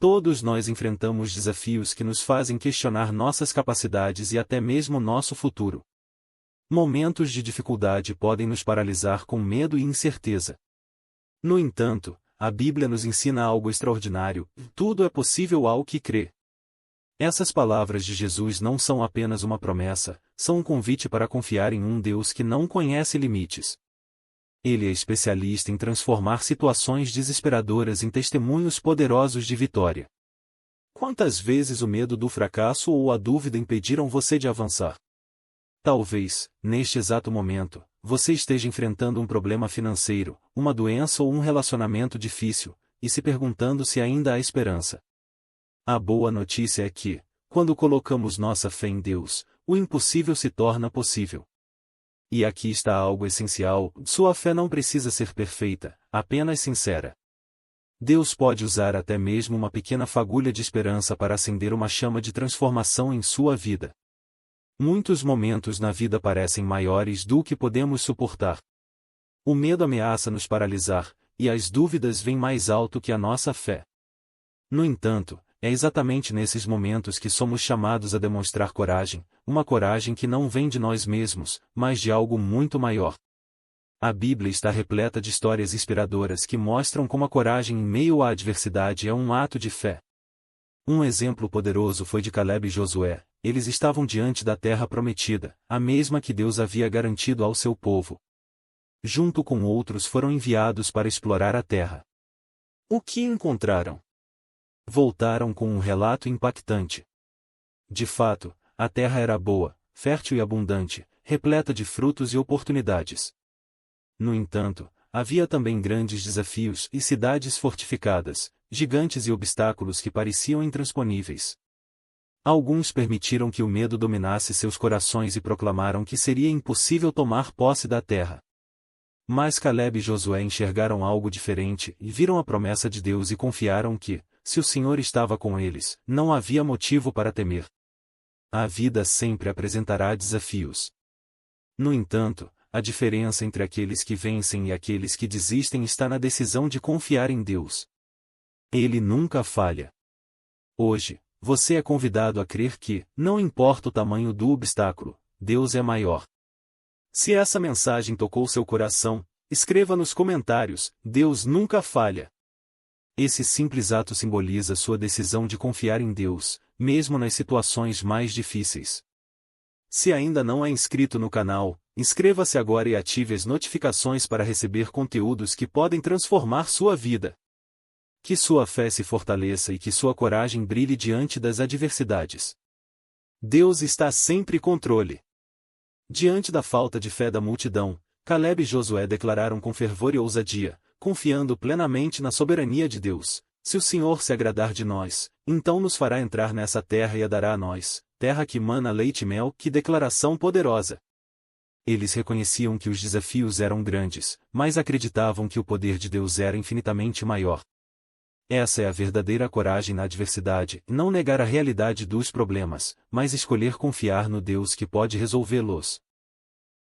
Todos nós enfrentamos desafios que nos fazem questionar nossas capacidades e até mesmo nosso futuro. Momentos de dificuldade podem nos paralisar com medo e incerteza. No entanto, a Bíblia nos ensina algo extraordinário: tudo é possível ao que crê. Essas palavras de Jesus não são apenas uma promessa, são um convite para confiar em um Deus que não conhece limites. Ele é especialista em transformar situações desesperadoras em testemunhos poderosos de vitória. Quantas vezes o medo do fracasso ou a dúvida impediram você de avançar? Talvez, neste exato momento, você esteja enfrentando um problema financeiro, uma doença ou um relacionamento difícil, e se perguntando se ainda há esperança. A boa notícia é que, quando colocamos nossa fé em Deus, o impossível se torna possível. E aqui está algo essencial: sua fé não precisa ser perfeita, apenas sincera. Deus pode usar até mesmo uma pequena fagulha de esperança para acender uma chama de transformação em sua vida. Muitos momentos na vida parecem maiores do que podemos suportar. O medo ameaça nos paralisar, e as dúvidas vêm mais alto que a nossa fé. No entanto, é exatamente nesses momentos que somos chamados a demonstrar coragem, uma coragem que não vem de nós mesmos, mas de algo muito maior. A Bíblia está repleta de histórias inspiradoras que mostram como a coragem em meio à adversidade é um ato de fé. Um exemplo poderoso foi de Caleb e Josué. Eles estavam diante da terra prometida, a mesma que Deus havia garantido ao seu povo. Junto com outros foram enviados para explorar a terra. O que encontraram? Voltaram com um relato impactante. De fato, a terra era boa, fértil e abundante, repleta de frutos e oportunidades. No entanto, havia também grandes desafios e cidades fortificadas, gigantes e obstáculos que pareciam intransponíveis. Alguns permitiram que o medo dominasse seus corações e proclamaram que seria impossível tomar posse da terra. Mas Caleb e Josué enxergaram algo diferente e viram a promessa de Deus e confiaram que, se o Senhor estava com eles, não havia motivo para temer. A vida sempre apresentará desafios. No entanto, a diferença entre aqueles que vencem e aqueles que desistem está na decisão de confiar em Deus. Ele nunca falha. Hoje, você é convidado a crer que, não importa o tamanho do obstáculo, Deus é maior. Se essa mensagem tocou seu coração, escreva nos comentários: Deus nunca falha. Esse simples ato simboliza sua decisão de confiar em Deus, mesmo nas situações mais difíceis. Se ainda não é inscrito no canal, inscreva-se agora e ative as notificações para receber conteúdos que podem transformar sua vida. Que sua fé se fortaleça e que sua coragem brilhe diante das adversidades. Deus está sempre em controle. Diante da falta de fé da multidão, Caleb e Josué declararam com fervor e ousadia, confiando plenamente na soberania de Deus: se o Senhor se agradar de nós, então nos fará entrar nessa terra e a dará a nós, terra que mana leite e mel. Que declaração poderosa! Eles reconheciam que os desafios eram grandes, mas acreditavam que o poder de Deus era infinitamente maior. Essa é a verdadeira coragem na adversidade: não negar a realidade dos problemas, mas escolher confiar no Deus que pode resolvê-los.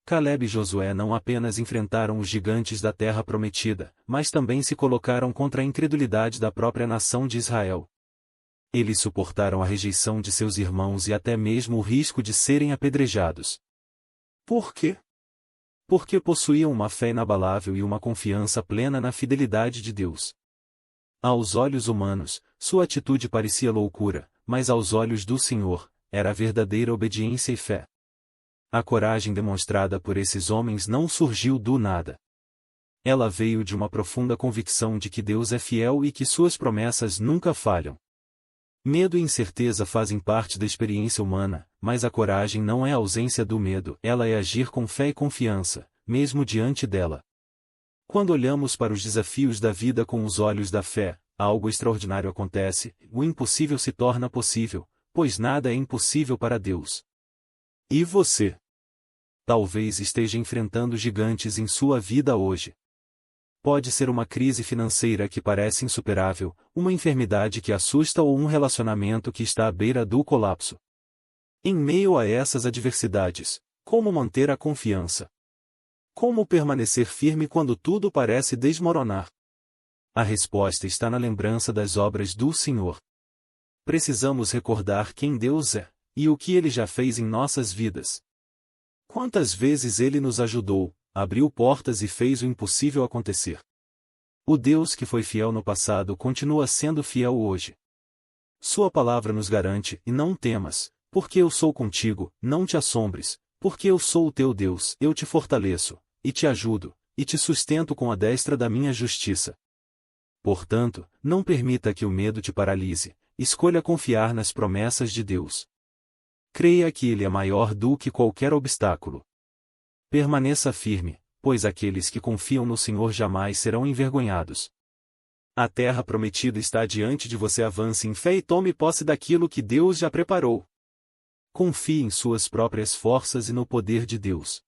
Caleb e Josué não apenas enfrentaram os gigantes da terra prometida, mas também se colocaram contra a incredulidade da própria nação de Israel. Eles suportaram a rejeição de seus irmãos e até mesmo o risco de serem apedrejados. Por quê? Porque possuíam uma fé inabalável e uma confiança plena na fidelidade de Deus. Aos olhos humanos, sua atitude parecia loucura, mas aos olhos do Senhor, era verdadeira obediência e fé. A coragem demonstrada por esses homens não surgiu do nada. Ela veio de uma profunda convicção de que Deus é fiel e que suas promessas nunca falham. Medo e incerteza fazem parte da experiência humana, mas a coragem não é a ausência do medo, ela é agir com fé e confiança, mesmo diante dela. Quando olhamos para os desafios da vida com os olhos da fé, algo extraordinário acontece: o impossível se torna possível, pois nada é impossível para Deus. E você? Talvez esteja enfrentando gigantes em sua vida hoje. Pode ser uma crise financeira que parece insuperável, uma enfermidade que assusta ou um relacionamento que está à beira do colapso. Em meio a essas adversidades, como manter a confiança? Como permanecer firme quando tudo parece desmoronar? A resposta está na lembrança das obras do Senhor. Precisamos recordar quem Deus é, e o que Ele já fez em nossas vidas. Quantas vezes Ele nos ajudou, abriu portas e fez o impossível acontecer. O Deus que foi fiel no passado continua sendo fiel hoje. Sua palavra nos garante: e não temas, porque eu sou contigo, não te assombres, porque eu sou o teu Deus, eu te fortaleço, e te ajudo, e te sustento com a destra da minha justiça. Portanto, não permita que o medo te paralise, escolha confiar nas promessas de Deus. Creia que Ele é maior do que qualquer obstáculo. Permaneça firme, pois aqueles que confiam no Senhor jamais serão envergonhados. A terra prometida está diante de você. Avance em fé e tome posse daquilo que Deus já preparou. Confie em suas próprias forças e no poder de Deus.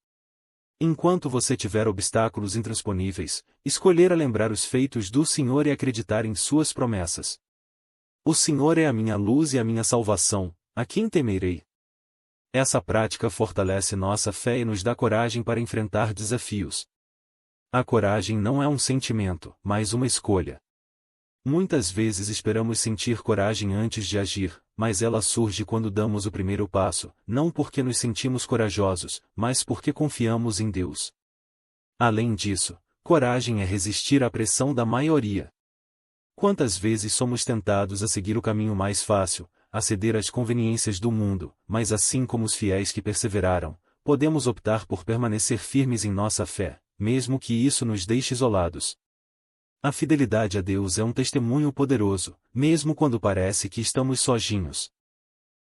Enquanto você tiver obstáculos intransponíveis, escolher lembrar os feitos do Senhor e acreditar em suas promessas. O Senhor é a minha luz e a minha salvação, a quem temerei? Essa prática fortalece nossa fé e nos dá coragem para enfrentar desafios. A coragem não é um sentimento, mas uma escolha. Muitas vezes esperamos sentir coragem antes de agir, mas ela surge quando damos o primeiro passo, não porque nos sentimos corajosos, mas porque confiamos em Deus. Além disso, coragem é resistir à pressão da maioria. Quantas vezes somos tentados a seguir o caminho mais fácil, a ceder às conveniências do mundo, mas assim como os fiéis que perseveraram, podemos optar por permanecer firmes em nossa fé, mesmo que isso nos deixe isolados. A fidelidade a Deus é um testemunho poderoso, mesmo quando parece que estamos sozinhos.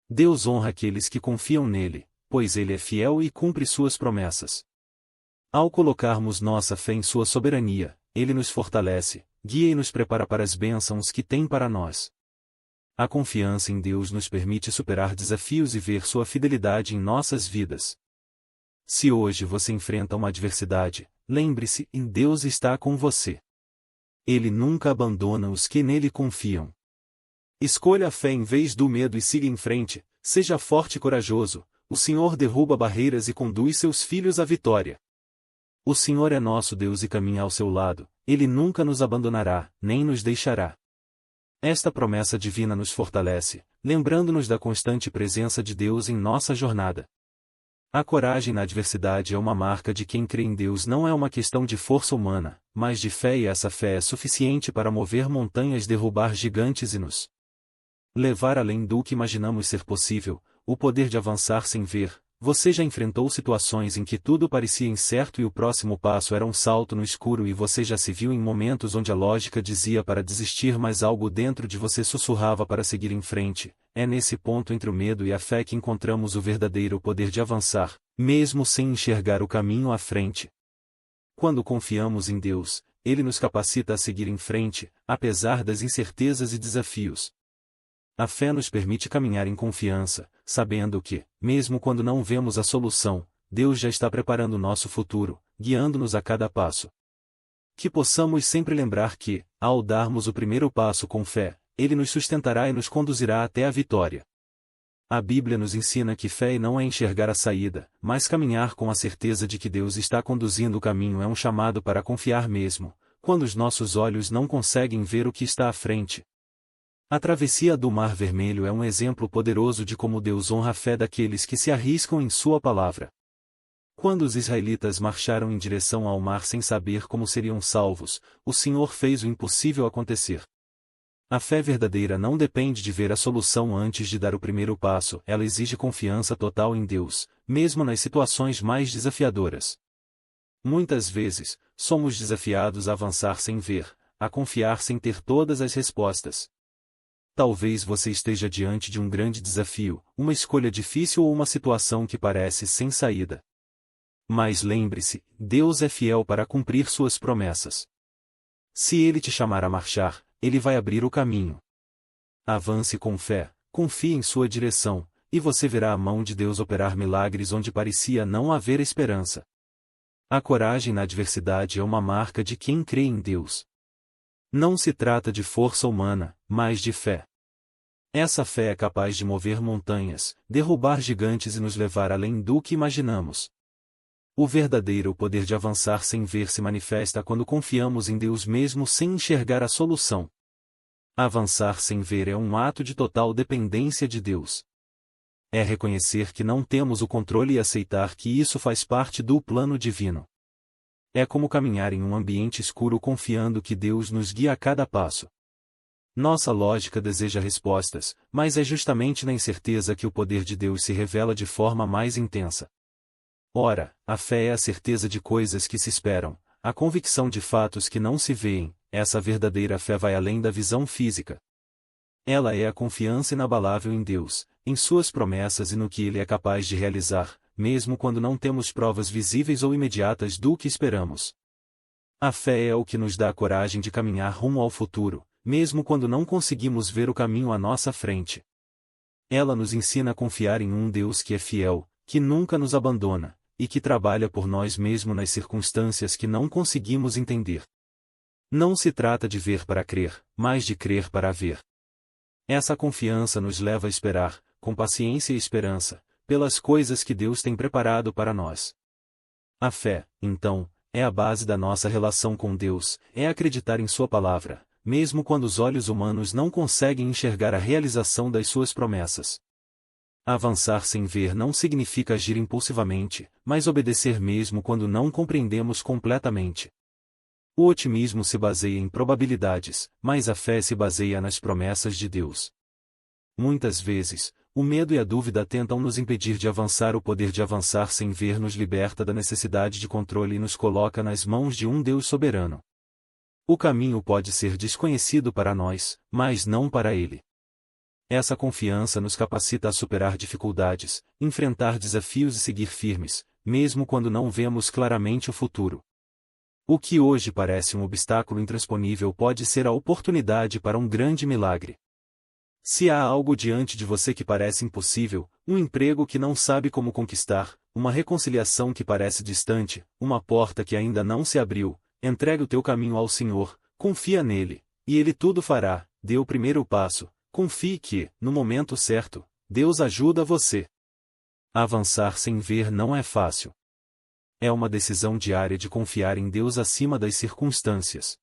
Deus honra aqueles que confiam nele, pois ele é fiel e cumpre suas promessas. Ao colocarmos nossa fé em sua soberania, ele nos fortalece, guia e nos prepara para as bênçãos que tem para nós. A confiança em Deus nos permite superar desafios e ver sua fidelidade em nossas vidas. Se hoje você enfrenta uma adversidade, lembre-se: Deus está com você. Ele nunca abandona os que nele confiam. Escolha a fé em vez do medo e siga em frente, seja forte e corajoso, o Senhor derruba barreiras e conduz seus filhos à vitória. O Senhor é nosso Deus e caminha ao seu lado, Ele nunca nos abandonará, nem nos deixará. Esta promessa divina nos fortalece, lembrando-nos da constante presença de Deus em nossa jornada. A coragem na adversidade é uma marca de quem crê em Deus. Não é uma questão de força humana, mas de fé, e essa fé é suficiente para mover montanhas, derrubar gigantes e nos levar além do que imaginamos ser possível, o poder de avançar sem ver. Você já enfrentou situações em que tudo parecia incerto e o próximo passo era um salto no escuro, e você já se viu em momentos onde a lógica dizia para desistir, mas algo dentro de você sussurrava para seguir em frente. É nesse ponto entre o medo e a fé que encontramos o verdadeiro poder de avançar, mesmo sem enxergar o caminho à frente. Quando confiamos em Deus, Ele nos capacita a seguir em frente, apesar das incertezas e desafios. A fé nos permite caminhar em confiança, sabendo que, mesmo quando não vemos a solução, Deus já está preparando o nosso futuro, guiando-nos a cada passo. Que possamos sempre lembrar que, ao darmos o primeiro passo com fé, Ele nos sustentará e nos conduzirá até a vitória. A Bíblia nos ensina que fé não é enxergar a saída, mas caminhar com a certeza de que Deus está conduzindo o caminho. É um chamado para confiar mesmo, quando os nossos olhos não conseguem ver o que está à frente. A travessia do Mar Vermelho é um exemplo poderoso de como Deus honra a fé daqueles que se arriscam em sua palavra. Quando os israelitas marcharam em direção ao mar sem saber como seriam salvos, o Senhor fez o impossível acontecer. A fé verdadeira não depende de ver a solução antes de dar o primeiro passo, ela exige confiança total em Deus, mesmo nas situações mais desafiadoras. Muitas vezes, somos desafiados a avançar sem ver, a confiar sem ter todas as respostas. Talvez você esteja diante de um grande desafio, uma escolha difícil ou uma situação que parece sem saída. Mas lembre-se, Deus é fiel para cumprir suas promessas. Se Ele te chamar a marchar, Ele vai abrir o caminho. Avance com fé, confie em sua direção, e você verá a mão de Deus operar milagres onde parecia não haver esperança. A coragem na adversidade é uma marca de quem crê em Deus. Não se trata de força humana, mas de fé. Essa fé é capaz de mover montanhas, derrubar gigantes e nos levar além do que imaginamos. O verdadeiro poder de avançar sem ver se manifesta quando confiamos em Deus mesmo sem enxergar a solução. Avançar sem ver é um ato de total dependência de Deus. É reconhecer que não temos o controle e aceitar que isso faz parte do plano divino. É como caminhar em um ambiente escuro confiando que Deus nos guia a cada passo. Nossa lógica deseja respostas, mas é justamente na incerteza que o poder de Deus se revela de forma mais intensa. Ora, a fé é a certeza de coisas que se esperam, a convicção de fatos que não se veem. Essa verdadeira fé vai além da visão física. Ela é a confiança inabalável em Deus, em suas promessas e no que Ele é capaz de realizar, mesmo quando não temos provas visíveis ou imediatas do que esperamos. A fé é o que nos dá a coragem de caminhar rumo ao futuro, mesmo quando não conseguimos ver o caminho à nossa frente. Ela nos ensina a confiar em um Deus que é fiel, que nunca nos abandona, e que trabalha por nós mesmo nas circunstâncias que não conseguimos entender. Não se trata de ver para crer, mas de crer para ver. Essa confiança nos leva a esperar, com paciência e esperança, pelas coisas que Deus tem preparado para nós. A fé, então, é a base da nossa relação com Deus, é acreditar em Sua palavra, mesmo quando os olhos humanos não conseguem enxergar a realização das Suas promessas. Avançar sem ver não significa agir impulsivamente, mas obedecer mesmo quando não compreendemos completamente. O otimismo se baseia em probabilidades, mas a fé se baseia nas promessas de Deus. Muitas vezes, o medo e a dúvida tentam nos impedir de avançar. O poder de avançar sem ver nos liberta da necessidade de controle e nos coloca nas mãos de um Deus soberano. O caminho pode ser desconhecido para nós, mas não para Ele. Essa confiança nos capacita a superar dificuldades, enfrentar desafios e seguir firmes, mesmo quando não vemos claramente o futuro. O que hoje parece um obstáculo intransponível pode ser a oportunidade para um grande milagre. Se há algo diante de você que parece impossível, um emprego que não sabe como conquistar, uma reconciliação que parece distante, uma porta que ainda não se abriu, entregue o teu caminho ao Senhor, confia nele, e Ele tudo fará. Dê o primeiro passo, confie que, no momento certo, Deus ajuda você. Avançar sem ver não é fácil. É uma decisão diária de confiar em Deus acima das circunstâncias.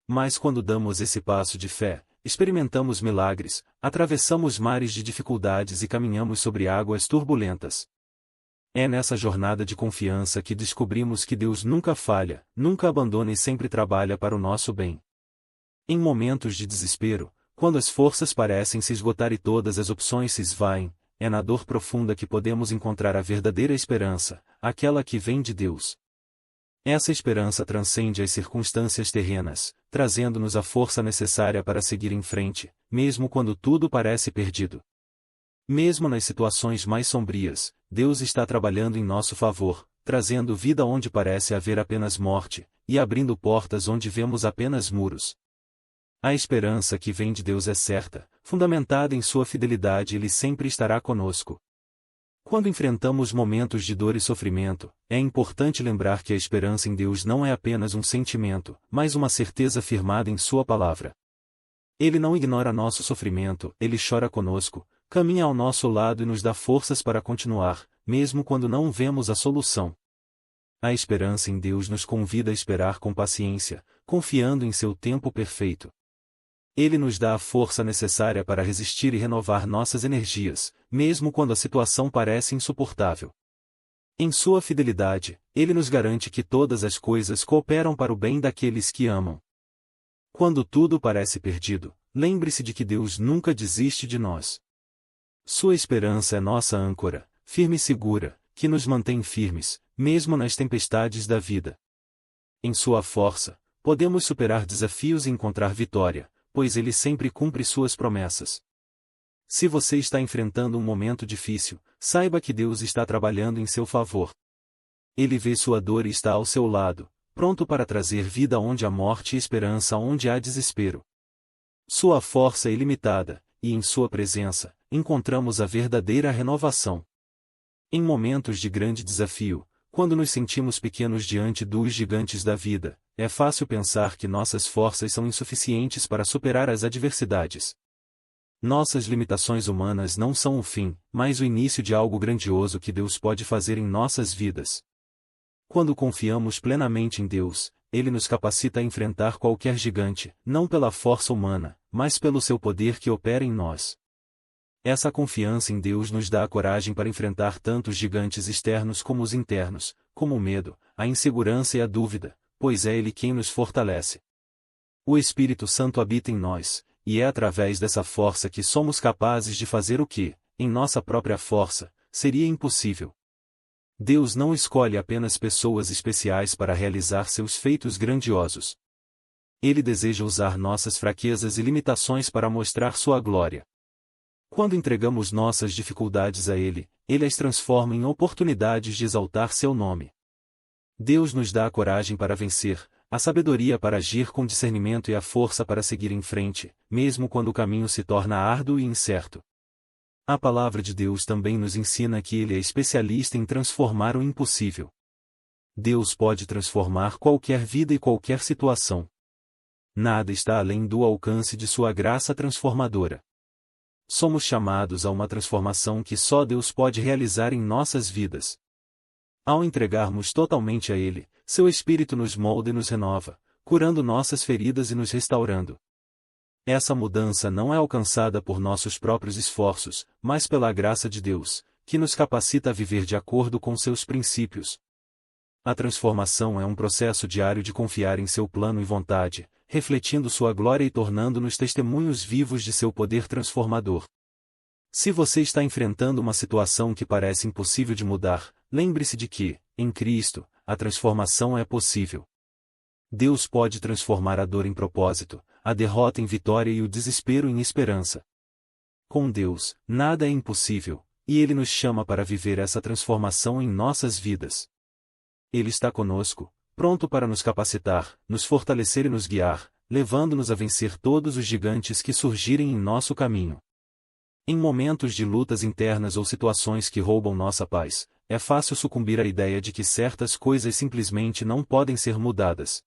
Mas quando damos esse passo de fé, experimentamos milagres, atravessamos mares de dificuldades e caminhamos sobre águas turbulentas. É nessa jornada de confiança que descobrimos que Deus nunca falha, nunca abandona e sempre trabalha para o nosso bem. Em momentos de desespero, quando as forças parecem se esgotar e todas as opções se esvaem, é na dor profunda que podemos encontrar a verdadeira esperança, aquela que vem de Deus. Essa esperança transcende as circunstâncias terrenas, trazendo-nos a força necessária para seguir em frente, mesmo quando tudo parece perdido. Mesmo nas situações mais sombrias, Deus está trabalhando em nosso favor, trazendo vida onde parece haver apenas morte, e abrindo portas onde vemos apenas muros. A esperança que vem de Deus é certa, fundamentada em sua fidelidade e Ele sempre estará conosco. Quando enfrentamos momentos de dor e sofrimento, é importante lembrar que a esperança em Deus não é apenas um sentimento, mas uma certeza firmada em Sua palavra. Ele não ignora nosso sofrimento, Ele chora conosco, caminha ao nosso lado e nos dá forças para continuar, mesmo quando não vemos a solução. A esperança em Deus nos convida a esperar com paciência, confiando em seu tempo perfeito. Ele nos dá a força necessária para resistir e renovar nossas energias, mesmo quando a situação parece insuportável. Em sua fidelidade, Ele nos garante que todas as coisas cooperam para o bem daqueles que amam. Quando tudo parece perdido, lembre-se de que Deus nunca desiste de nós. Sua esperança é nossa âncora, firme e segura, que nos mantém firmes, mesmo nas tempestades da vida. Em sua força, podemos superar desafios e encontrar vitória, pois Ele sempre cumpre suas promessas. Se você está enfrentando um momento difícil, saiba que Deus está trabalhando em seu favor. Ele vê sua dor e está ao seu lado, pronto para trazer vida onde há morte e esperança onde há desespero. Sua força é ilimitada, e em sua presença, encontramos a verdadeira renovação. Em momentos de grande desafio, quando nos sentimos pequenos diante dos gigantes da vida, é fácil pensar que nossas forças são insuficientes para superar as adversidades. Nossas limitações humanas não são o fim, mas o início de algo grandioso que Deus pode fazer em nossas vidas. Quando confiamos plenamente em Deus, Ele nos capacita a enfrentar qualquer gigante, não pela força humana, mas pelo seu poder que opera em nós. Essa confiança em Deus nos dá a coragem para enfrentar tanto os gigantes externos como os internos, como o medo, a insegurança e a dúvida, pois é Ele quem nos fortalece. O Espírito Santo habita em nós, e é através dessa força que somos capazes de fazer o que, em nossa própria força, seria impossível. Deus não escolhe apenas pessoas especiais para realizar seus feitos grandiosos. Ele deseja usar nossas fraquezas e limitações para mostrar sua glória. Quando entregamos nossas dificuldades a Ele, Ele as transforma em oportunidades de exaltar seu nome. Deus nos dá a coragem para vencer, a sabedoria para agir com discernimento e a força para seguir em frente, mesmo quando o caminho se torna árduo e incerto. A palavra de Deus também nos ensina que Ele é especialista em transformar o impossível. Deus pode transformar qualquer vida e qualquer situação. Nada está além do alcance de sua graça transformadora. Somos chamados a uma transformação que só Deus pode realizar em nossas vidas. Ao entregarmos totalmente a Ele, seu Espírito nos molda e nos renova, curando nossas feridas e nos restaurando. Essa mudança não é alcançada por nossos próprios esforços, mas pela graça de Deus, que nos capacita a viver de acordo com seus princípios. A transformação é um processo diário de confiar em seu plano e vontade, refletindo sua glória e tornando-nos testemunhos vivos de seu poder transformador. Se você está enfrentando uma situação que parece impossível de mudar, lembre-se de que, em Cristo, a transformação é possível. Deus pode transformar a dor em propósito, a derrota em vitória e o desespero em esperança. Com Deus, nada é impossível, e Ele nos chama para viver essa transformação em nossas vidas. Ele está conosco, pronto para nos capacitar, nos fortalecer e nos guiar, levando-nos a vencer todos os gigantes que surgirem em nosso caminho. Em momentos de lutas internas ou situações que roubam nossa paz, é fácil sucumbir à ideia de que certas coisas simplesmente não podem ser mudadas.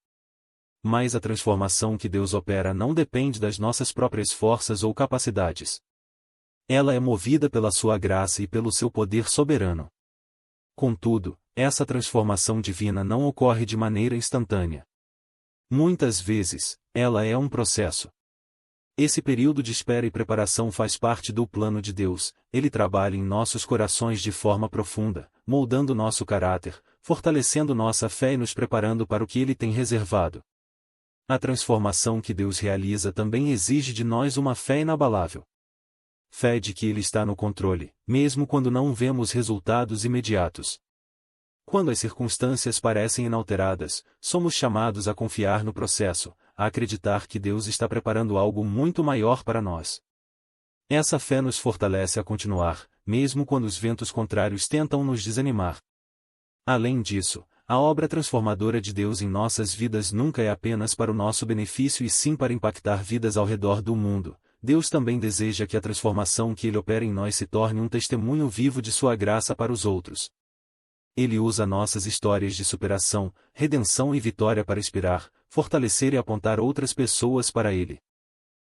Mas a transformação que Deus opera não depende das nossas próprias forças ou capacidades. Ela é movida pela sua graça e pelo seu poder soberano. Contudo, essa transformação divina não ocorre de maneira instantânea. Muitas vezes, ela é um processo. Esse período de espera e preparação faz parte do plano de Deus. Ele trabalha em nossos corações de forma profunda, moldando nosso caráter, fortalecendo nossa fé e nos preparando para o que Ele tem reservado. A transformação que Deus realiza também exige de nós uma fé inabalável. Fé de que Ele está no controle, mesmo quando não vemos resultados imediatos. Quando as circunstâncias parecem inalteradas, somos chamados a confiar no processo, a acreditar que Deus está preparando algo muito maior para nós. Essa fé nos fortalece a continuar, mesmo quando os ventos contrários tentam nos desanimar. Além disso, a obra transformadora de Deus em nossas vidas nunca é apenas para o nosso benefício e sim para impactar vidas ao redor do mundo. Deus também deseja que a transformação que Ele opera em nós se torne um testemunho vivo de sua graça para os outros. Ele usa nossas histórias de superação, redenção e vitória para inspirar, fortalecer e apontar outras pessoas para Ele.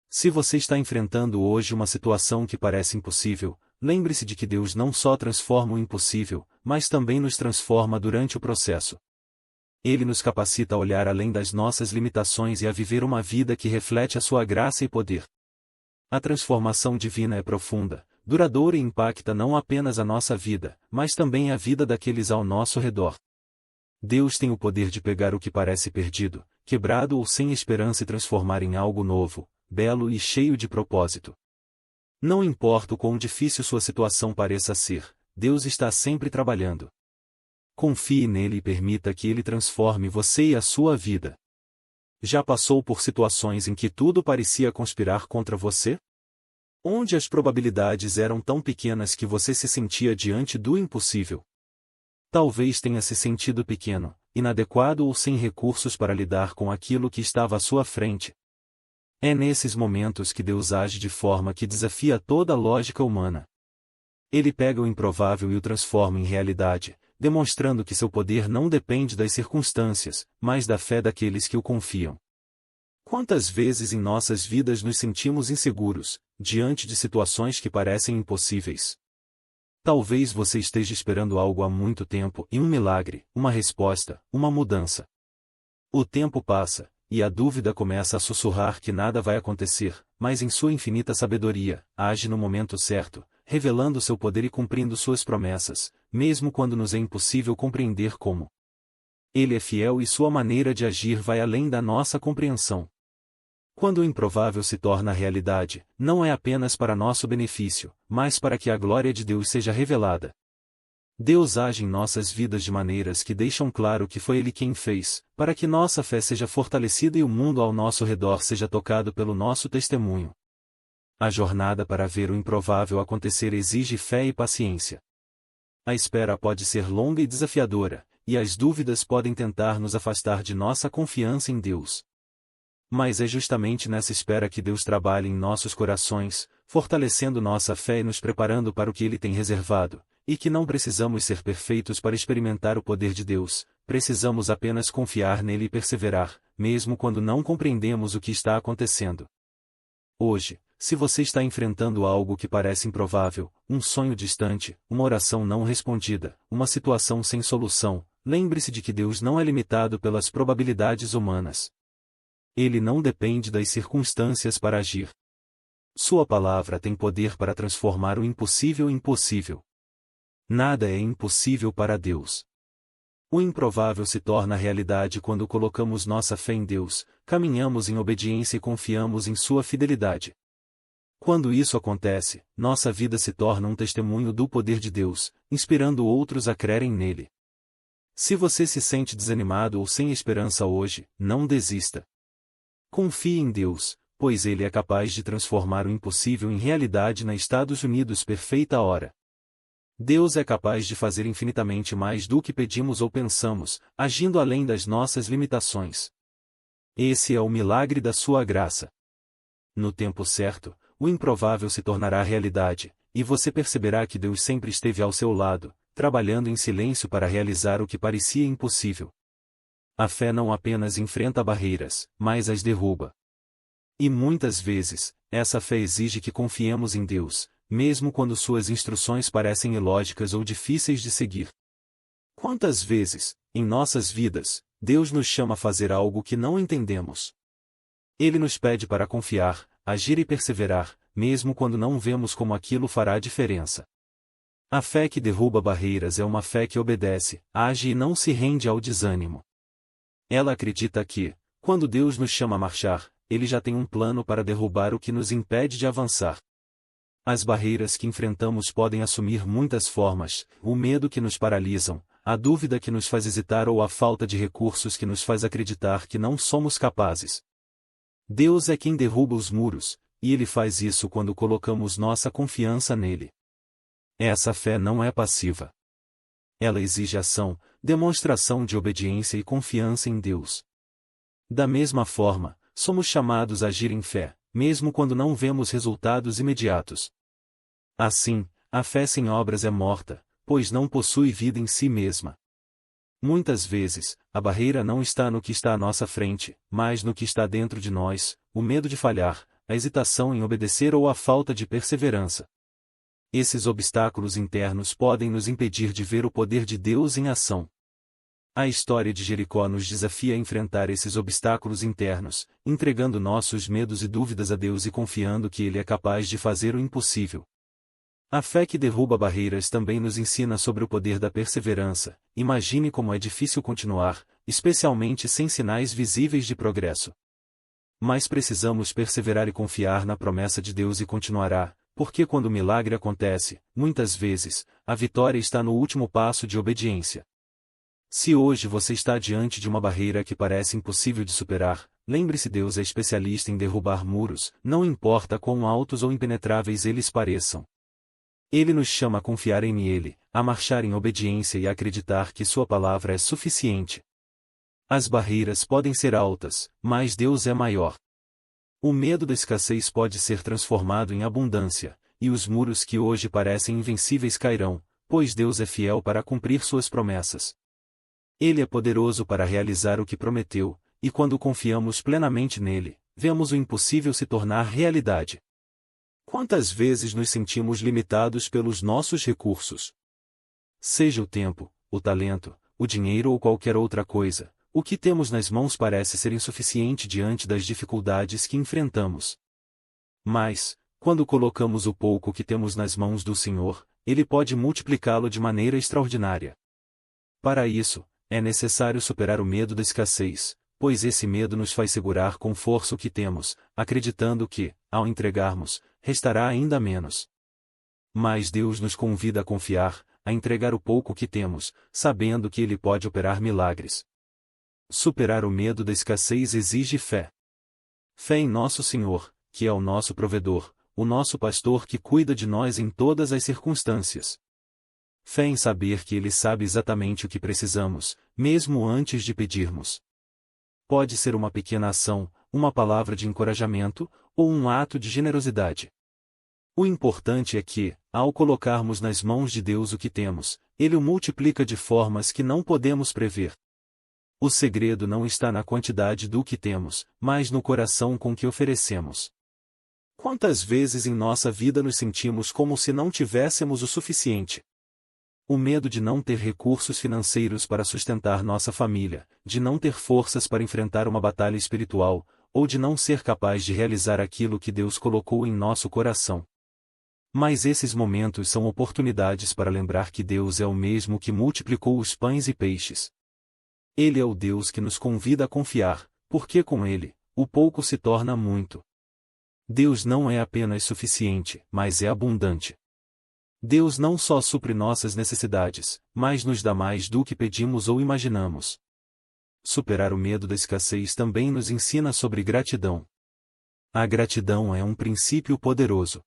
Se você está enfrentando hoje uma situação que parece impossível, lembre-se de que Deus não só transforma o impossível, mas também nos transforma durante o processo. Ele nos capacita a olhar além das nossas limitações e a viver uma vida que reflete a sua graça e poder. A transformação divina é profunda, duradoura e impacta não apenas a nossa vida, mas também a vida daqueles ao nosso redor. Deus tem o poder de pegar o que parece perdido, quebrado ou sem esperança e transformar em algo novo, belo e cheio de propósito. Não importa o quão difícil sua situação pareça ser, Deus está sempre trabalhando. Confie nele e permita que ele transforme você e a sua vida. Já passou por situações em que tudo parecia conspirar contra você? Onde as probabilidades eram tão pequenas que você se sentia diante do impossível? Talvez tenha se sentido pequeno, inadequado ou sem recursos para lidar com aquilo que estava à sua frente. É nesses momentos que Deus age de forma que desafia toda a lógica humana. Ele pega o improvável e o transforma em realidade, demonstrando que seu poder não depende das circunstâncias, mas da fé daqueles que o confiam. Quantas vezes em nossas vidas nos sentimos inseguros, diante de situações que parecem impossíveis? Talvez você esteja esperando algo há muito tempo e um milagre, uma resposta, uma mudança. O tempo passa, e a dúvida começa a sussurrar que nada vai acontecer, mas em sua infinita sabedoria, age no momento certo, revelando seu poder e cumprindo suas promessas, mesmo quando nos é impossível compreender como. Ele é fiel e sua maneira de agir vai além da nossa compreensão. Quando o improvável se torna realidade, não é apenas para nosso benefício, mas para que a glória de Deus seja revelada. Deus age em nossas vidas de maneiras que deixam claro que foi Ele quem fez, para que nossa fé seja fortalecida e o mundo ao nosso redor seja tocado pelo nosso testemunho. A jornada para ver o improvável acontecer exige fé e paciência. A espera pode ser longa e desafiadora, e as dúvidas podem tentar nos afastar de nossa confiança em Deus. Mas é justamente nessa espera que Deus trabalha em nossos corações, fortalecendo nossa fé e nos preparando para o que Ele tem reservado, e que não precisamos ser perfeitos para experimentar o poder de Deus, precisamos apenas confiar nele e perseverar, mesmo quando não compreendemos o que está acontecendo. Hoje, se você está enfrentando algo que parece improvável, um sonho distante, uma oração não respondida, uma situação sem solução, lembre-se de que Deus não é limitado pelas probabilidades humanas. Ele não depende das circunstâncias para agir. Sua palavra tem poder para transformar o impossível em possível. Nada é impossível para Deus. O improvável se torna realidade quando colocamos nossa fé em Deus, caminhamos em obediência e confiamos em sua fidelidade. Quando isso acontece, nossa vida se torna um testemunho do poder de Deus, inspirando outros a crerem nele. Se você se sente desanimado ou sem esperança hoje, não desista. Confie em Deus, pois Ele é capaz de transformar o impossível em realidade na Estados Unidos perfeita hora. Deus é capaz de fazer infinitamente mais do que pedimos ou pensamos, agindo além das nossas limitações. Esse é o milagre da sua graça. No tempo certo, o improvável se tornará realidade, e você perceberá que Deus sempre esteve ao seu lado, trabalhando em silêncio para realizar o que parecia impossível. A fé não apenas enfrenta barreiras, mas as derruba. E muitas vezes, essa fé exige que confiemos em Deus, mesmo quando suas instruções parecem ilógicas ou difíceis de seguir. Quantas vezes, em nossas vidas, Deus nos chama a fazer algo que não entendemos? Ele nos pede para confiar, agir e perseverar, mesmo quando não vemos como aquilo fará diferença. A fé que derruba barreiras é uma fé que obedece, age e não se rende ao desânimo. Ela acredita que, quando Deus nos chama a marchar, Ele já tem um plano para derrubar o que nos impede de avançar. As barreiras que enfrentamos podem assumir muitas formas: o medo que nos paralisam, a dúvida que nos faz hesitar ou a falta de recursos que nos faz acreditar que não somos capazes. Deus é quem derruba os muros, e Ele faz isso quando colocamos nossa confiança nele. Essa fé não é passiva. Ela exige ação, demonstração de obediência e confiança em Deus. Da mesma forma, somos chamados a agir em fé, mesmo quando não vemos resultados imediatos. Assim, a fé sem obras é morta, pois não possui vida em si mesma. Muitas vezes, a barreira não está no que está à nossa frente, mas no que está dentro de nós: o medo de falhar, a hesitação em obedecer ou a falta de perseverança. Esses obstáculos internos podem nos impedir de ver o poder de Deus em ação. A história de Jericó nos desafia a enfrentar esses obstáculos internos, entregando nossos medos e dúvidas a Deus e confiando que Ele é capaz de fazer o impossível. A fé que derruba barreiras também nos ensina sobre o poder da perseverança. Imagine como é difícil continuar, especialmente sem sinais visíveis de progresso. Mas precisamos perseverar e confiar na promessa de Deus e continuará, porque quando o milagre acontece, muitas vezes, a vitória está no último passo de obediência. Se hoje você está diante de uma barreira que parece impossível de superar, lembre-se: Deus é especialista em derrubar muros, não importa quão altos ou impenetráveis eles pareçam. Ele nos chama a confiar em Ele, a marchar em obediência e a acreditar que Sua palavra é suficiente. As barreiras podem ser altas, mas Deus é maior. O medo da escassez pode ser transformado em abundância, e os muros que hoje parecem invencíveis cairão, pois Deus é fiel para cumprir suas promessas. Ele é poderoso para realizar o que prometeu, e quando confiamos plenamente nele, vemos o impossível se tornar realidade. Quantas vezes nos sentimos limitados pelos nossos recursos? Seja o tempo, o talento, o dinheiro ou qualquer outra coisa, o que temos nas mãos parece ser insuficiente diante das dificuldades que enfrentamos. Mas, quando colocamos o pouco que temos nas mãos do Senhor, Ele pode multiplicá-lo de maneira extraordinária. Para isso, é necessário superar o medo da escassez, pois esse medo nos faz segurar com força o que temos, acreditando que, ao entregarmos, restará ainda menos. Mas Deus nos convida a confiar, a entregar o pouco que temos, sabendo que Ele pode operar milagres. Superar o medo da escassez exige fé. Fé em nosso Senhor, que é o nosso provedor, o nosso pastor que cuida de nós em todas as circunstâncias. Fé em saber que Ele sabe exatamente o que precisamos, mesmo antes de pedirmos. Pode ser uma pequena ação, uma palavra de encorajamento, ou um ato de generosidade. O importante é que, ao colocarmos nas mãos de Deus o que temos, Ele o multiplica de formas que não podemos prever. O segredo não está na quantidade do que temos, mas no coração com que oferecemos. Quantas vezes em nossa vida nos sentimos como se não tivéssemos o suficiente? O medo de não ter recursos financeiros para sustentar nossa família, de não ter forças para enfrentar uma batalha espiritual, ou de não ser capaz de realizar aquilo que Deus colocou em nosso coração. Mas esses momentos são oportunidades para lembrar que Deus é o mesmo que multiplicou os pães e peixes. Ele é o Deus que nos convida a confiar, porque com Ele, o pouco se torna muito. Deus não é apenas suficiente, mas é abundante. Deus não só supre nossas necessidades, mas nos dá mais do que pedimos ou imaginamos. Superar o medo da escassez também nos ensina sobre gratidão. A gratidão é um princípio poderoso.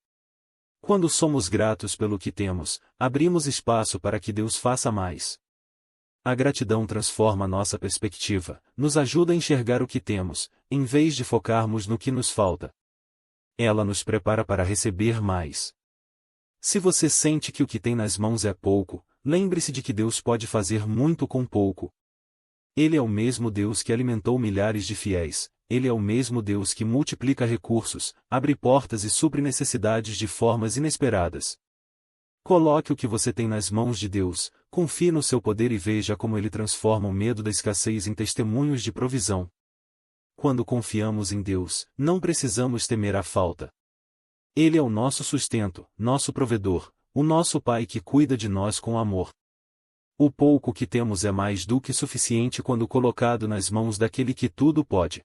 Quando somos gratos pelo que temos, abrimos espaço para que Deus faça mais. A gratidão transforma nossa perspectiva, nos ajuda a enxergar o que temos, em vez de focarmos no que nos falta. Ela nos prepara para receber mais. Se você sente que o que tem nas mãos é pouco, lembre-se de que Deus pode fazer muito com pouco. Ele é o mesmo Deus que alimentou milhares de fiéis, Ele é o mesmo Deus que multiplica recursos, abre portas e supre necessidades de formas inesperadas. Coloque o que você tem nas mãos de Deus, confie no seu poder e veja como Ele transforma o medo da escassez em testemunhos de provisão. Quando confiamos em Deus, não precisamos temer a falta. Ele é o nosso sustento, nosso provedor, o nosso Pai que cuida de nós com amor. O pouco que temos é mais do que suficiente quando colocado nas mãos daquele que tudo pode.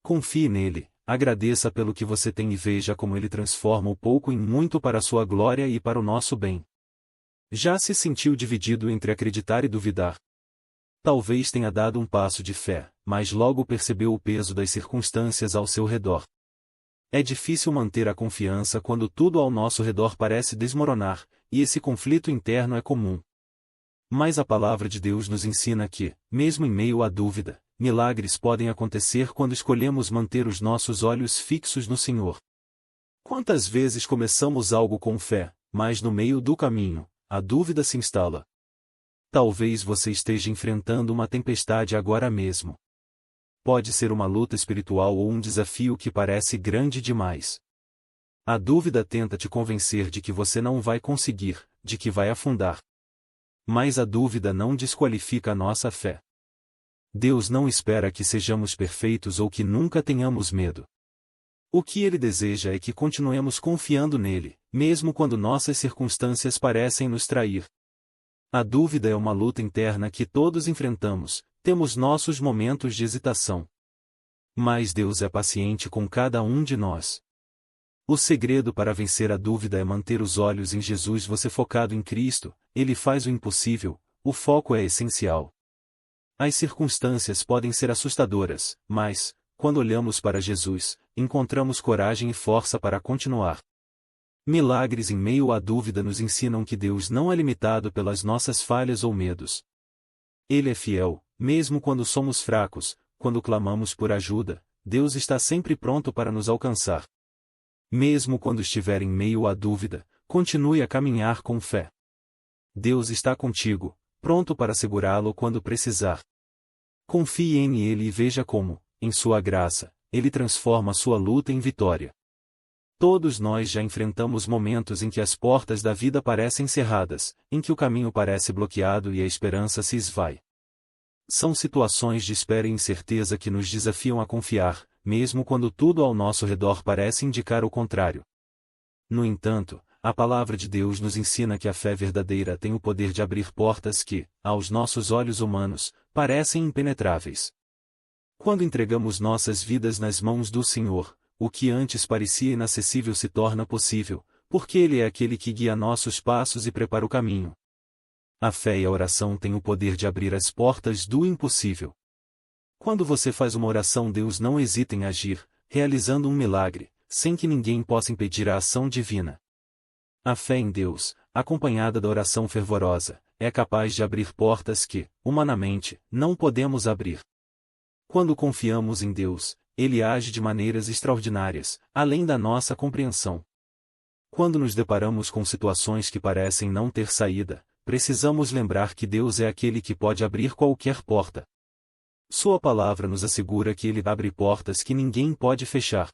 Confie nele, agradeça pelo que você tem e veja como ele transforma o pouco em muito para a sua glória e para o nosso bem. Já se sentiu dividido entre acreditar e duvidar? Talvez tenha dado um passo de fé, mas logo percebeu o peso das circunstâncias ao seu redor. É difícil manter a confiança quando tudo ao nosso redor parece desmoronar, e esse conflito interno é comum. Mas a palavra de Deus nos ensina que, mesmo em meio à dúvida, milagres podem acontecer quando escolhemos manter os nossos olhos fixos no Senhor. Quantas vezes começamos algo com fé, mas no meio do caminho, a dúvida se instala? Talvez você esteja enfrentando uma tempestade agora mesmo. Pode ser uma luta espiritual ou um desafio que parece grande demais. A dúvida tenta te convencer de que você não vai conseguir, de que vai afundar. Mas a dúvida não desqualifica a nossa fé. Deus não espera que sejamos perfeitos ou que nunca tenhamos medo. O que Ele deseja é que continuemos confiando nele, mesmo quando nossas circunstâncias parecem nos trair. A dúvida é uma luta interna que todos enfrentamos, temos nossos momentos de hesitação. Mas Deus é paciente com cada um de nós. O segredo para vencer a dúvida é manter os olhos em Jesus. Você focado em Cristo, Ele faz o impossível, o foco é essencial. As circunstâncias podem ser assustadoras, mas, quando olhamos para Jesus, encontramos coragem e força para continuar. Milagres em meio à dúvida nos ensinam que Deus não é limitado pelas nossas falhas ou medos. Ele é fiel, mesmo quando somos fracos, quando clamamos por ajuda, Deus está sempre pronto para nos alcançar. Mesmo quando estiver em meio à dúvida, continue a caminhar com fé. Deus está contigo, pronto para segurá-lo quando precisar. Confie em Ele e veja como, em sua graça, Ele transforma sua luta em vitória. Todos nós já enfrentamos momentos em que as portas da vida parecem cerradas, em que o caminho parece bloqueado e a esperança se esvai. São situações de espera e incerteza que nos desafiam a confiar, mesmo quando tudo ao nosso redor parece indicar o contrário. No entanto, a palavra de Deus nos ensina que a fé verdadeira tem o poder de abrir portas que, aos nossos olhos humanos, parecem impenetráveis. Quando entregamos nossas vidas nas mãos do Senhor, o que antes parecia inacessível se torna possível, porque Ele é aquele que guia nossos passos e prepara o caminho. A fé e a oração têm o poder de abrir as portas do impossível. Quando você faz uma oração, Deus não hesita em agir, realizando um milagre, sem que ninguém possa impedir a ação divina. A fé em Deus, acompanhada da oração fervorosa, é capaz de abrir portas que, humanamente, não podemos abrir. Quando confiamos em Deus, Ele age de maneiras extraordinárias, além da nossa compreensão. Quando nos deparamos com situações que parecem não ter saída, precisamos lembrar que Deus é aquele que pode abrir qualquer porta. Sua palavra nos assegura que Ele abre portas que ninguém pode fechar.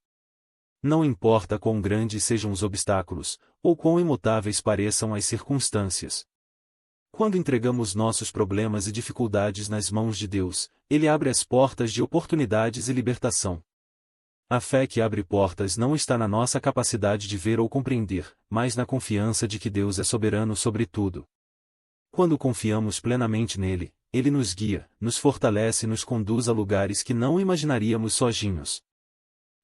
Não importa quão grandes sejam os obstáculos, ou quão imutáveis pareçam as circunstâncias. Quando entregamos nossos problemas e dificuldades nas mãos de Deus, Ele abre as portas de oportunidades e libertação. A fé que abre portas não está na nossa capacidade de ver ou compreender, mas na confiança de que Deus é soberano sobre tudo. Quando confiamos plenamente nele, Ele nos guia, nos fortalece e nos conduz a lugares que não imaginaríamos sozinhos.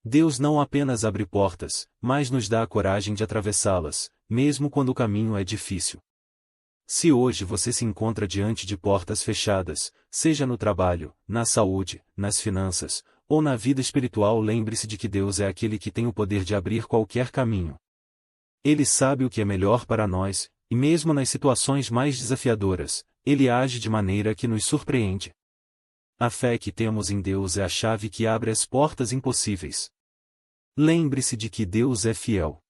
Deus não apenas abre portas, mas nos dá a coragem de atravessá-las, mesmo quando o caminho é difícil. Se hoje você se encontra diante de portas fechadas, seja no trabalho, na saúde, nas finanças, ou na vida espiritual, lembre-se de que Deus é aquele que tem o poder de abrir qualquer caminho. Ele sabe o que é melhor para nós, e mesmo nas situações mais desafiadoras, Ele age de maneira que nos surpreende. A fé que temos em Deus é a chave que abre as portas impossíveis. Lembre-se de que Deus é fiel.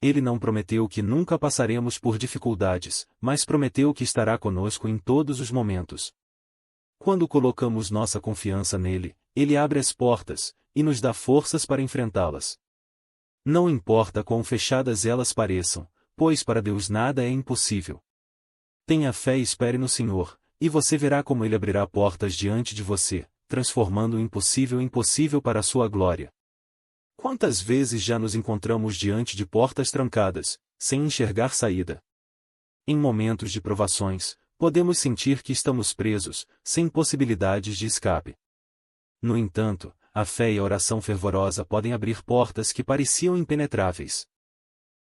Ele não prometeu que nunca passaremos por dificuldades, mas prometeu que estará conosco em todos os momentos. Quando colocamos nossa confiança nele, Ele abre as portas, e nos dá forças para enfrentá-las. Não importa quão fechadas elas pareçam, pois para Deus nada é impossível. Tenha fé e espere no Senhor, e você verá como Ele abrirá portas diante de você, transformando o impossível em possível para a sua glória. Quantas vezes já nos encontramos diante de portas trancadas, sem enxergar saída? Em momentos de provações, podemos sentir que estamos presos, sem possibilidades de escape. No entanto, a fé e a oração fervorosa podem abrir portas que pareciam impenetráveis.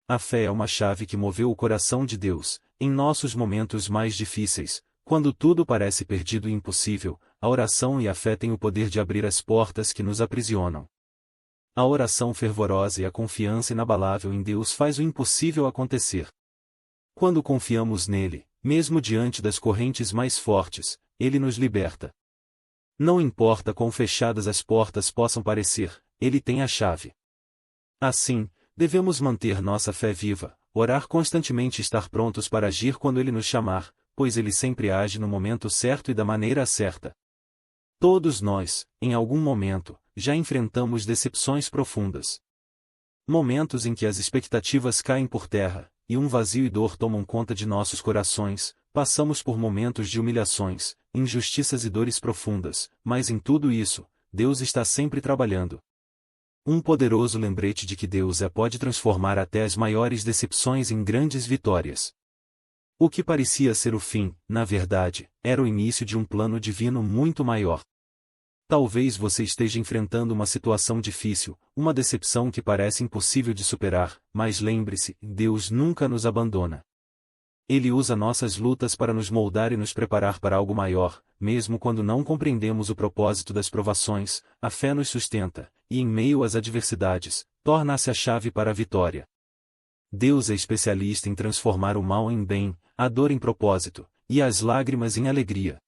A fé é uma chave que moveu o coração de Deus, em nossos momentos mais difíceis, quando tudo parece perdido e impossível, a oração e a fé têm o poder de abrir as portas que nos aprisionam. A oração fervorosa e a confiança inabalável em Deus faz o impossível acontecer. Quando confiamos nele, mesmo diante das correntes mais fortes, ele nos liberta. Não importa quão fechadas as portas possam parecer, ele tem a chave. Assim, devemos manter nossa fé viva, orar constantemente e estar prontos para agir quando ele nos chamar, pois ele sempre age no momento certo e da maneira certa. Todos nós, em algum momento, já enfrentamos decepções profundas. Momentos em que as expectativas caem por terra, e um vazio e dor tomam conta de nossos corações, passamos por momentos de humilhações, injustiças e dores profundas, mas em tudo isso, Deus está sempre trabalhando. Um poderoso lembrete de que Deus pode transformar até as maiores decepções em grandes vitórias. O que parecia ser o fim, na verdade, era o início de um plano divino muito maior. Talvez você esteja enfrentando uma situação difícil, uma decepção que parece impossível de superar, mas lembre-se, Deus nunca nos abandona. Ele usa nossas lutas para nos moldar e nos preparar para algo maior, mesmo quando não compreendemos o propósito das provações, a fé nos sustenta, e em meio às adversidades, torna-se a chave para a vitória. Deus é especialista em transformar o mal em bem, a dor em propósito, e as lágrimas em alegria.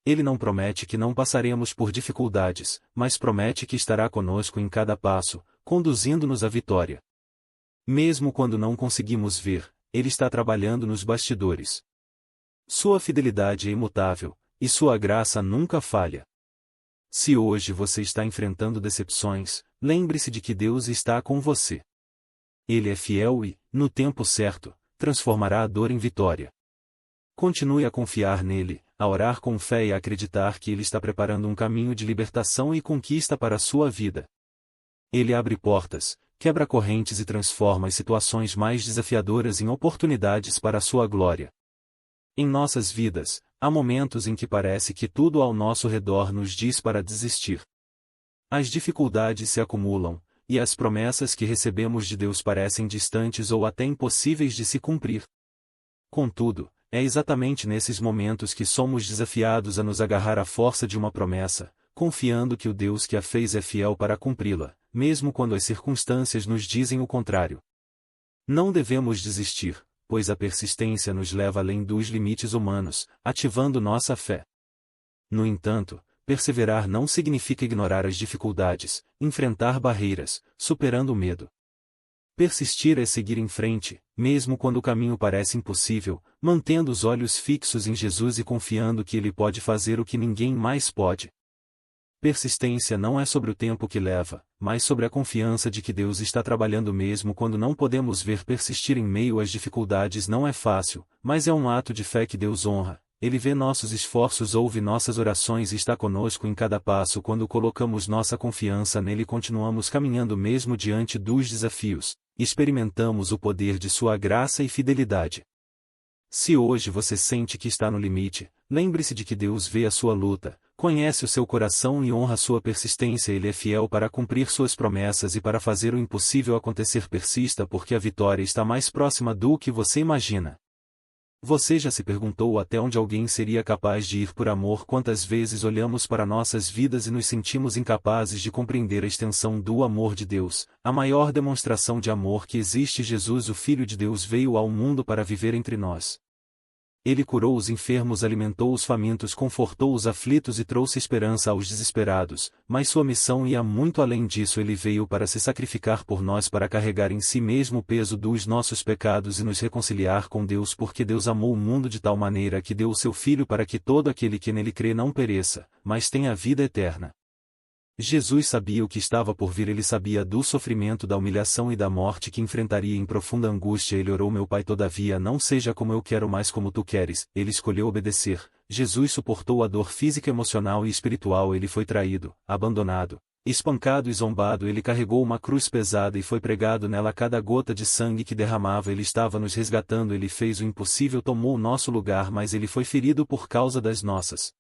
Ele não promete que não passaremos por dificuldades, mas promete que estará conosco em cada passo, conduzindo-nos à vitória. Mesmo quando não conseguimos ver, Ele está trabalhando nos bastidores. Sua fidelidade é imutável, e sua graça nunca falha. Se hoje você está enfrentando decepções, lembre-se de que Deus está com você. Ele é fiel e, no tempo certo, transformará a dor em vitória. Continue a confiar nele, a orar com fé e a acreditar que Ele está preparando um caminho de libertação e conquista para a sua vida. Ele abre portas, quebra correntes e transforma as situações mais desafiadoras em oportunidades para a sua glória. Em nossas vidas, há momentos em que parece que tudo ao nosso redor nos diz para desistir. As dificuldades se acumulam, e as promessas que recebemos de Deus parecem distantes ou até impossíveis de se cumprir. Contudo, é exatamente nesses momentos que somos desafiados a nos agarrar à força de uma promessa, confiando que o Deus que a fez é fiel para cumpri-la, mesmo quando as circunstâncias nos dizem o contrário. Não devemos desistir, pois a persistência nos leva além dos limites humanos, ativando nossa fé. No entanto, perseverar não significa ignorar as dificuldades, enfrentar barreiras, superando o medo. Persistir é seguir em frente, mesmo quando o caminho parece impossível, mantendo os olhos fixos em Jesus e confiando que Ele pode fazer o que ninguém mais pode. Persistência não é sobre o tempo que leva, mas sobre a confiança de que Deus está trabalhando mesmo quando não podemos ver. Persistir em meio às dificuldades não é fácil, mas é um ato de fé que Deus honra. Ele vê nossos esforços, ouve nossas orações e está conosco em cada passo. Quando colocamos nossa confiança nele, continuamos caminhando mesmo diante dos desafios. Experimentamos o poder de sua graça e fidelidade. Se hoje você sente que está no limite, lembre-se de que Deus vê a sua luta, conhece o seu coração e honra sua persistência. Ele é fiel para cumprir suas promessas e para fazer o impossível acontecer. Persista porque a vitória está mais próxima do que você imagina. Você já se perguntou até onde alguém seria capaz de ir por amor? Quantas vezes olhamos para nossas vidas e nos sentimos incapazes de compreender a extensão do amor de Deus, a maior demonstração de amor que existe? Jesus, o Filho de Deus, veio ao mundo para viver entre nós. Ele curou os enfermos, alimentou os famintos, confortou os aflitos e trouxe esperança aos desesperados, mas sua missão ia muito além disso. Ele veio para se sacrificar por nós, para carregar em si mesmo o peso dos nossos pecados e nos reconciliar com Deus, porque Deus amou o mundo de tal maneira que deu o seu Filho para que todo aquele que nele crê não pereça, mas tenha a vida eterna. Jesus sabia o que estava por vir. Ele sabia do sofrimento, da humilhação e da morte que enfrentaria. Em profunda angústia ele orou: meu Pai, todavia não seja como eu quero, mas como tu queres. Ele escolheu obedecer. Jesus suportou a dor física, emocional e espiritual. Ele foi traído, abandonado, espancado e zombado. Ele carregou uma cruz pesada e foi pregado nela. Cada gota de sangue que derramava, ele estava nos resgatando. Ele fez o impossível, tomou o nosso lugar, mas ele foi ferido por causa das nossas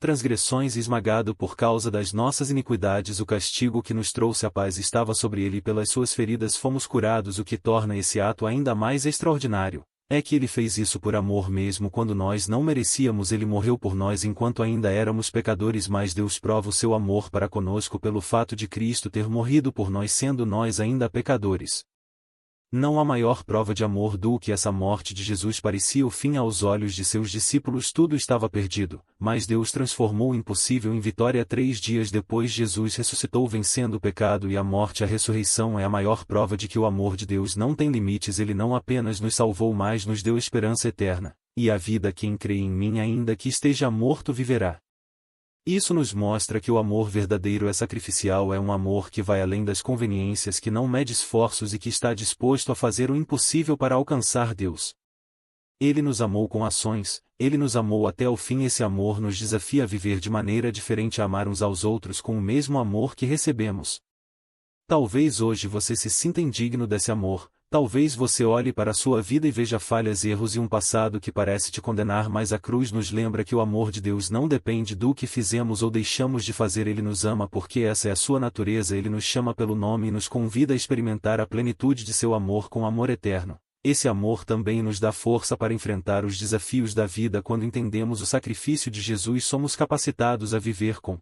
transgressões e esmagado por causa das nossas iniquidades. O castigo que nos trouxe a paz estava sobre ele, e pelas suas feridas fomos curados. O que torna esse ato ainda mais extraordinário é que ele fez isso por amor, mesmo quando nós não merecíamos. Ele morreu por nós enquanto ainda éramos pecadores, mas Deus prova o seu amor para conosco pelo fato de Cristo ter morrido por nós sendo nós ainda pecadores. Não há maior prova de amor do que essa morte de Jesus. Parecia o fim aos olhos de seus discípulos, tudo estava perdido, mas Deus transformou o impossível em vitória. 3 dias depois, Jesus ressuscitou, vencendo o pecado e a morte. A ressurreição é a maior prova de que o amor de Deus não tem limites. Ele não apenas nos salvou, mas nos deu esperança eterna, e a vida. Quem crê em mim, ainda que esteja morto, viverá. Isso nos mostra que o amor verdadeiro é sacrificial, é um amor que vai além das conveniências, que não mede esforços e que está disposto a fazer o impossível para alcançar Deus. Ele nos amou com ações, ele nos amou até o fim. Esse amor nos desafia a viver de maneira diferente, a amar uns aos outros com o mesmo amor que recebemos. Talvez hoje você se sinta indigno desse amor. Talvez você olhe para a sua vida e veja falhas, erros e um passado que parece te condenar, mas a cruz nos lembra que o amor de Deus não depende do que fizemos ou deixamos de fazer. Ele nos ama porque essa é a sua natureza. Ele nos chama pelo nome e nos convida a experimentar a plenitude de seu amor com amor eterno. Esse amor também nos dá força para enfrentar os desafios da vida. Quando entendemos o sacrifício de Jesus, somos capacitados a viver com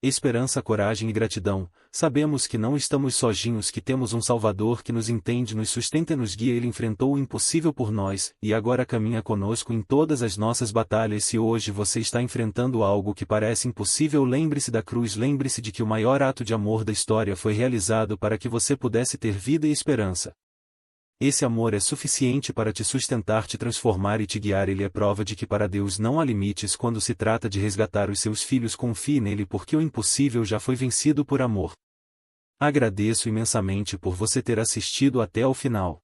esperança, coragem e gratidão. Sabemos que não estamos sozinhos, que temos um Salvador que nos entende, nos sustenta e nos guia. Ele enfrentou o impossível por nós, e agora caminha conosco em todas as nossas batalhas. Se hoje você está enfrentando algo que parece impossível, lembre-se da cruz, lembre-se de que o maior ato de amor da história foi realizado para que você pudesse ter vida e esperança. Esse amor é suficiente para te sustentar, te transformar e te guiar. Ele é prova de que para Deus não há limites quando se trata de resgatar os seus filhos. Confie nele porque o impossível já foi vencido por amor. Agradeço imensamente por você ter assistido até ao final.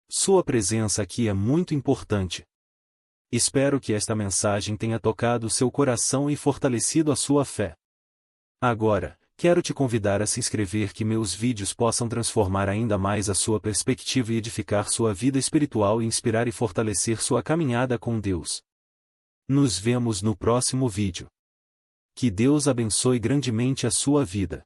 Sua presença aqui é muito importante. Espero que esta mensagem tenha tocado seu coração e fortalecido a sua fé. Agora, quero te convidar a se inscrever que meus vídeos possam transformar ainda mais a sua perspectiva e edificar sua vida espiritual e inspirar e fortalecer sua caminhada com Deus. Nos vemos no próximo vídeo. Que Deus abençoe grandemente a sua vida.